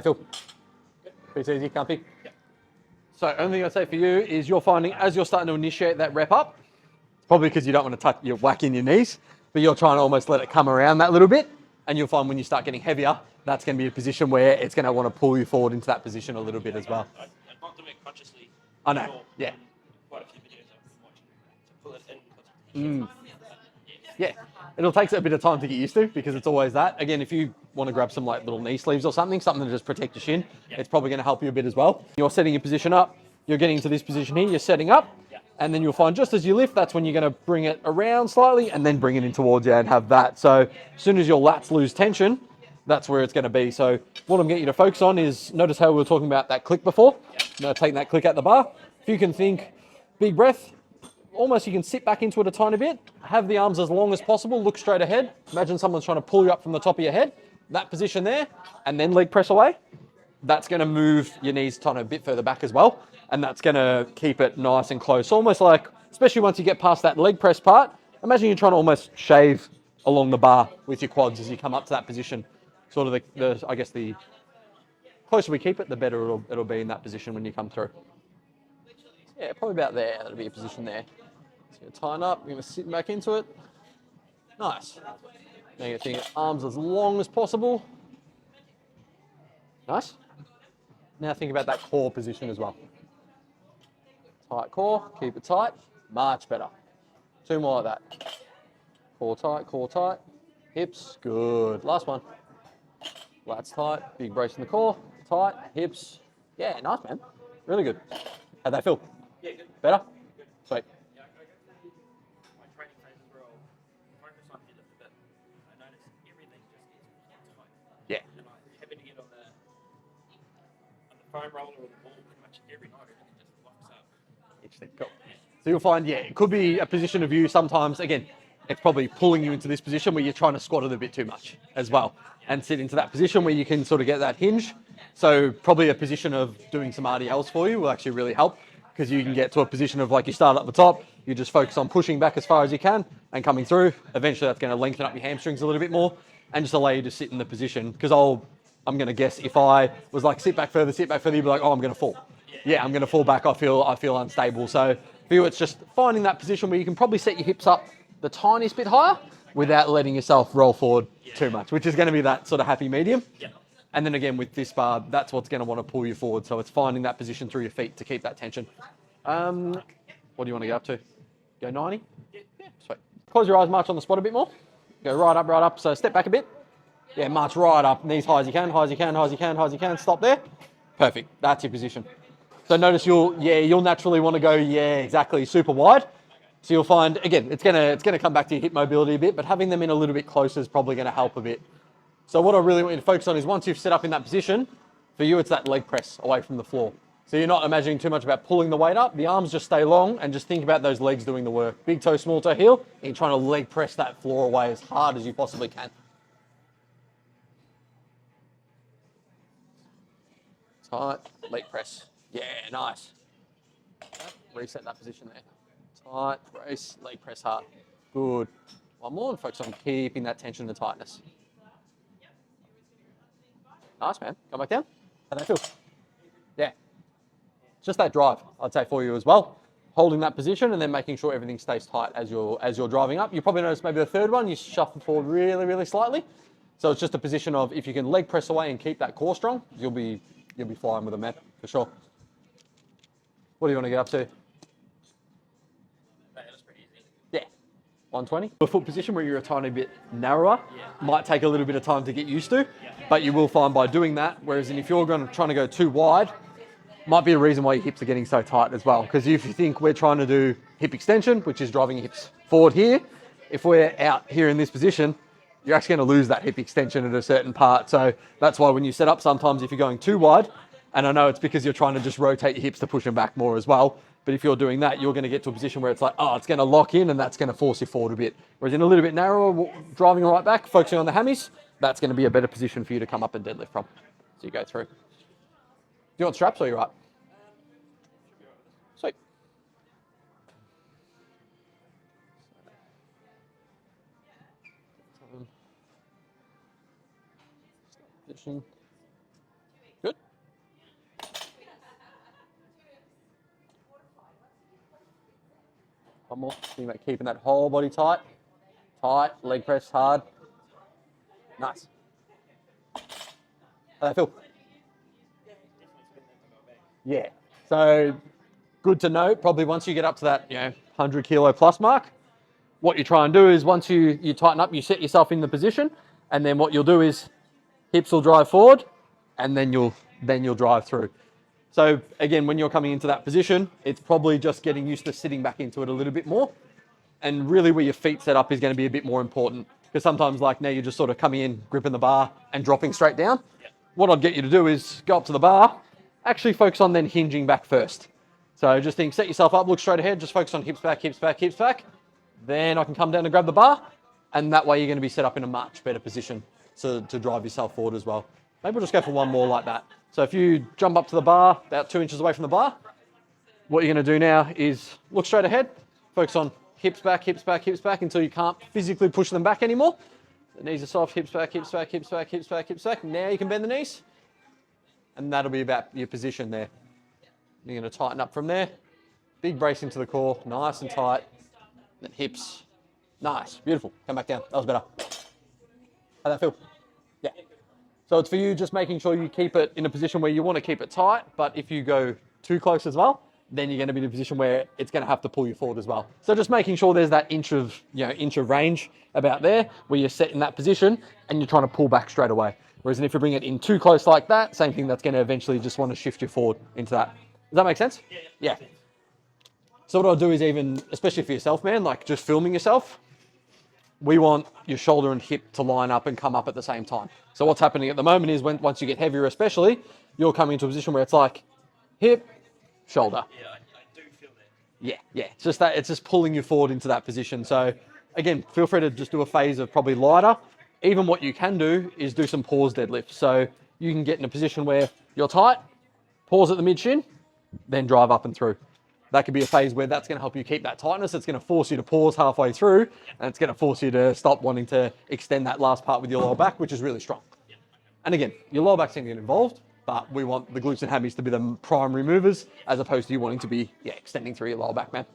feel? Pretty easy, comfy? Yeah. So only thing I'd say for you is you're finding as you're starting to initiate that rep up, it's probably because you don't want to touch, you're whacking your knees, but you're trying to almost let it come around that little bit. And you'll find when you start getting heavier, that's going to be a position where it's going to want to pull you forward into that position a little bit as well. I'm not doing it consciously. I know, yeah. Quite a few videos I've been watching to pull it in. Yeah, it'll take a bit of time to get used to because it's always that. Again, if you want to grab some like little knee sleeves or something to just protect your shin, it's probably going to help you a bit as well. You're setting your position up, you're getting into this position here, you're setting up, and then you'll find just as you lift, that's when you're going to bring it around slightly and then bring it in towards you and have that. So as soon as your lats lose tension, that's where it's going to be. So what I'm getting you to focus on is, notice how we were talking about that click before. Now taking that click at the bar. If you can think, big breath, almost you can sit back into it a tiny bit, have the arms as long as possible, look straight ahead. Imagine someone's trying to pull you up from the top of your head, that position there, and then leg press away. That's going to move your knees a bit further back as well, and that's going to keep it nice and close. Almost like, especially once you get past that leg press part, imagine you're trying to almost shave along the bar with your quads as you come up to that position. Sort of I guess the closer we keep it, the better it'll be in that position when you come through. Yeah, probably about there. That'll be a position there. So you're tighten up, you're going to sit back into it. Nice. Now you're getting your arms as long as possible. Nice. Now think about that core position as well. Tight core, keep it tight. Much better. 2 more like that. Core tight. Hips, good. Last one. Lats tight, big brace in the core, tight, hips. Yeah, nice, man. Really good. How'd that feel? Yeah, good. Better? Good. Sweet. Yeah, I go through my training phases where I'll focus on deadlift a bit. I notice everything just gets tight. Yeah. And I'm happy to get on the foam roller or the ball pretty much every night. Everything just locks up. Interesting. Cool. So you'll find, yeah, it could be a position of you sometimes, again, it's probably pulling you into this position where you're trying to squat it a bit too much as well and sit into that position where you can sort of get that hinge. So probably a position of doing some RDLs for you will actually really help because you can get to a position of like you start at the top, you just focus on pushing back as far as you can and coming through. Eventually that's going to lengthen up your hamstrings a little bit more and just allow you to sit in the position. Because I'm going to guess if I was like sit back further, you'd be like, oh, I'm going to fall. Yeah, I'm going to fall back. I feel unstable. So for you, it's just finding that position where you can probably set your hips up the tiniest bit higher without letting yourself roll forward too much, which is going to be that sort of happy medium. Yeah. And then again, with this bar, that's what's going to want to pull you forward. So it's finding that position through your feet to keep that tension. What do you want to get up to? Go 90? Yeah, sweet. Close your eyes, march on the spot a bit more. Go right up. So step back a bit. Yeah, march right up. Knees high as you can. Stop there. Perfect. That's your position. So notice you'll naturally want to go, exactly, super wide. So you'll find, again, it's gonna come back to your hip mobility a bit, but having them in a little bit closer is probably gonna help a bit. So what I really want you to focus on is once you've set up in that position, for you it's that leg press away from the floor. So you're not imagining too much about pulling the weight up, the arms just stay long and just think about those legs doing the work. Big toe, small toe, heel, and you're trying to leg press that floor away as hard as you possibly can. Tight, leg press. Yeah, nice. Reset that position there. Tight, brace, leg press hard. Good. One more and focus on keeping that tension and tightness. Nice, man. Come back down. How'd that feel? Yeah. Just that drive, I'd say, for you as well. Holding that position and then making sure everything stays tight as you're driving up. You probably notice maybe the third one, you shuffle forward really, really slightly. So it's just a position of if you can leg press away and keep that core strong, you'll be flying with them, man, for sure. What do you want to get up to? That's pretty easy. Yeah, 120. A foot position where you're a tiny bit narrower might take a little bit of time to get used to, but you will find by doing that, whereas if you're trying to go too wide, might be a reason why your hips are getting so tight as well. Because if you think we're trying to do hip extension, which is driving your hips forward here, if we're out here in this position, you're actually going to lose that hip extension at a certain part. So that's why when you set up, sometimes if you're going too wide, and I know it's because you're trying to just rotate your hips to push them back more as well. But if you're doing that, you're going to get to a position where it's like, oh, it's going to lock in and that's going to force you forward a bit. Whereas in a little bit narrower, driving right back, focusing on the hammies, that's going to be a better position for you to come up and deadlift from. So you go through. Do you want straps or you're right? Sweet. Position. One more. Think about keeping that whole body tight. Tight, leg press hard. Nice. How that feel? Yeah. So good to know. Probably once you get up to that, 100 kilo plus mark, what you try and do is once you tighten up, you set yourself in the position, and then what you'll do is hips will drive forward, and then you'll drive through. So again, when you're coming into that position, it's probably just getting used to sitting back into it a little bit more. And really where your feet set up is going to be a bit more important, because sometimes like now you're just sort of coming in, gripping the bar and dropping straight down. What I'd get you to do is go up to the bar, actually focus on then hinging back first. So just think, set yourself up, look straight ahead, just focus on hips back, hips back, hips back. Then I can come down and grab the bar, and that way you're going to be set up in a much better position to drive yourself forward as well. Maybe we'll just go for one more like that. So if you jump up to the bar, about 2 inches away from the bar, what you're going to do now is look straight ahead, focus on hips back, hips back, hips back until you can't physically push them back anymore. The knees are soft, hips back, hips back, hips back, hips back, hips back. Now you can bend the knees, and that'll be about your position there. You're going to tighten up from there. Big brace into the core, nice and tight. Then hips, nice, beautiful. Come back down, that was better. How'd that feel? Yeah. So it's for you just making sure you keep it in a position where you want to keep it tight, but if you go too close as well, then you're going to be in a position where it's going to have to pull you forward as well. So just making sure there's that inch of range about there where you're set in that position and you're trying to pull back straight away. Whereas if you bring it in too close like that, same thing, that's going to eventually just want to shift you forward into that. Does that make sense? Yeah. So what I'll do is even, especially for yourself, man, like just filming yourself, we want your shoulder and hip to line up and come up at the same time. So what's happening at the moment is once you get heavier especially, you're coming into a position where it's like hip, shoulder. Yeah, I do feel that. Yeah. It's just that, it's just pulling you forward into that position. So again, feel free to just do a phase of probably lighter. Even what you can do is do some pause deadlifts. So you can get in a position where you're tight, pause at the mid shin, then drive up and through. That could be a phase where that's going to help you keep that tightness. It's going to force you to pause halfway through, and it's going to force you to stop wanting to extend that last part with your lower back, which is really strong. And again, your lower back's going to get involved, but we want the glutes and hammies to be the primary movers as opposed to you wanting to be extending through your lower back, man.